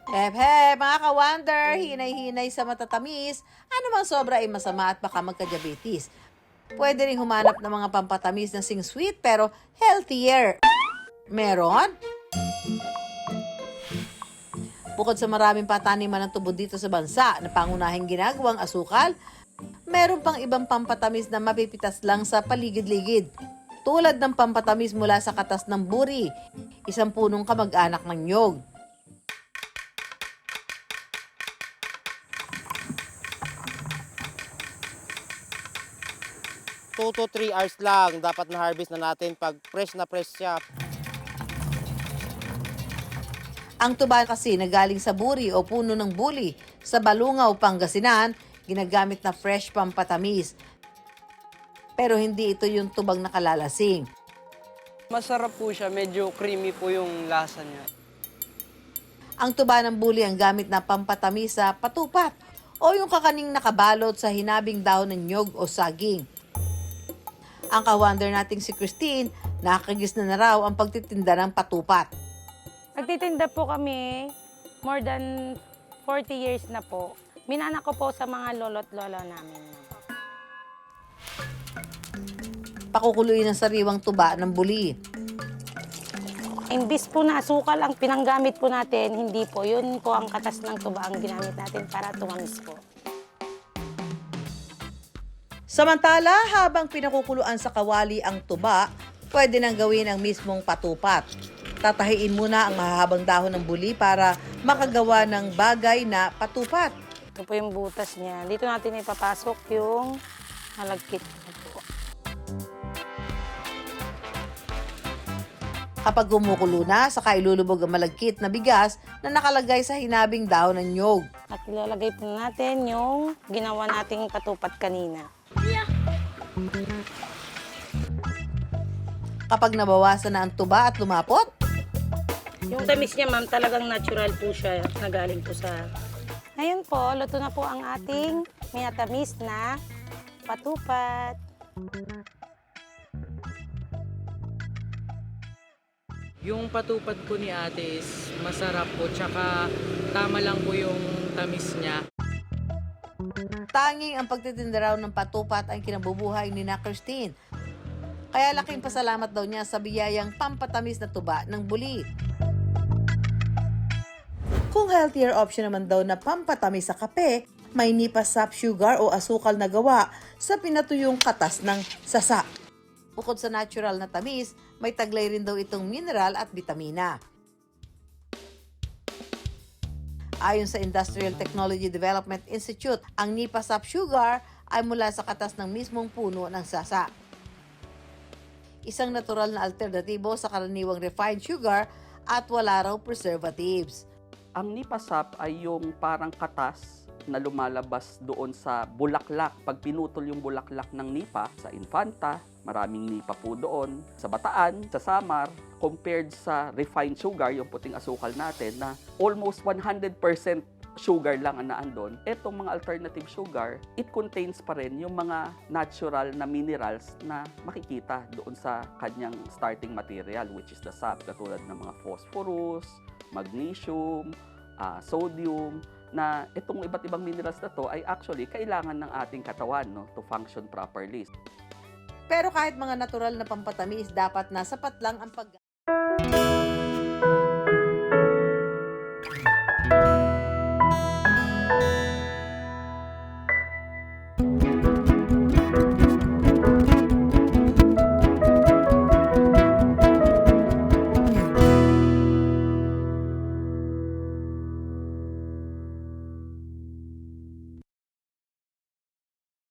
Mga ka-wonder, hinay-hinay sa matatamis, ano mang sobra ay masama at baka magka-diabetes. Pwede rin humanap ng mga pampatamis na sing sweet pero healthier. Meron? Bukod sa maraming pataniman ng tubo dito sa bansa na pangunahing ginagawang asukal, meron pang ibang pampatamis na mapipitas lang sa paligid-ligid. Tulad ng pampatamis mula sa katas ng buri, isang punong kamag-anak ng nyog. 2 to 3 hours lang dapat na-harvest na natin pag fresh na fresh siya. Ang tuba kasi na galing sa buri o puno ng buli sa Balungaw, Pangasinan, ginagamit na fresh pampatamis. Pero hindi ito yung tubang nakalalasing. Masarap po siya, medyo creamy po yung lasa niya. Ang tuba ng buli ang gamit na pampatamis sa patupat o yung kakaning nakabalot sa hinabing dahon ng nyog o saging. Ang ka-wonder nating si Christine, nakakagis na raw ang pagtitinda ng patupat. Nagtitinda po kami more than 40 years na po. Minana ko po sa mga lolo't lolo namin. Pakukuluin ang sariwang tuba ng buli. Imbis po na asukal ang pinanggamit po natin, hindi po. Yun po ang katas ng tuba ang ginamit natin para tumamis po. Samantala, habang pinakukuluan sa kawali ang tuba, pwede nang gawin ang mismong patupat. Tatahiin muna ang mahahabang dahon ng buli para makagawa ng bagay na patupat. Ito po yung butas niya. Dito natin ipapasok yung malagkit po. Kapag gumukulo na, saka ilulubog ang malagkit na bigas na nakalagay sa hinabing dahon ng nyog. At ilalagay po natin yung ginawa nating patupat kanina. Kapag nabawasan na ang tuba at lumapot, Yung tamis niya, ma'am, talagang natural po siya na galing po sa... Ngayon po, luto na po ang ating minatamis na patupat. Yung patupat po ni ate is masarap po, tsaka tama lang po yung tamis niya. tanging ang pagtitinda raw ng patupat ang kinabubuhay ni na Christine. Kaya laking pasalamat daw niya sa biyayang pampatamis na tuba ng buli. Kung healthier option naman daw na pampatamis sa kape, may nipasap sugar o asukal na gawa sa pinatuyong katas ng sasa. Bukod sa natural na tamis, may taglay rin daw itong mineral at bitamina. Ayon sa Industrial Technology Development Institute, ang nipasap sugar ay mula sa katas ng mismong puno ng sasa. Isang natural na alternatibo sa karaniwang refined sugar at wala raw preservatives. Ang nipasap ay yung parang katas na lumalabas doon sa bulaklak. Pag pinutol yung bulaklak ng nipa, sa Infanta, maraming nipa po doon. Sa Bataan, sa Samar, compared sa refined sugar, yung puting asukal natin, na almost 100% sugar lang ang naandun. Etong mga alternative sugar, it contains pa rin yung mga natural na minerals na makikita doon sa kanyang starting material, which is the sap, katulad ng mga phosphorus, magnesium, sodium, na itong iba't ibang minerals na to ay actually kailangan ng ating katawan, no, to function properly. Pero kahit mga natural na pampatamis, dapat na sapat lang ang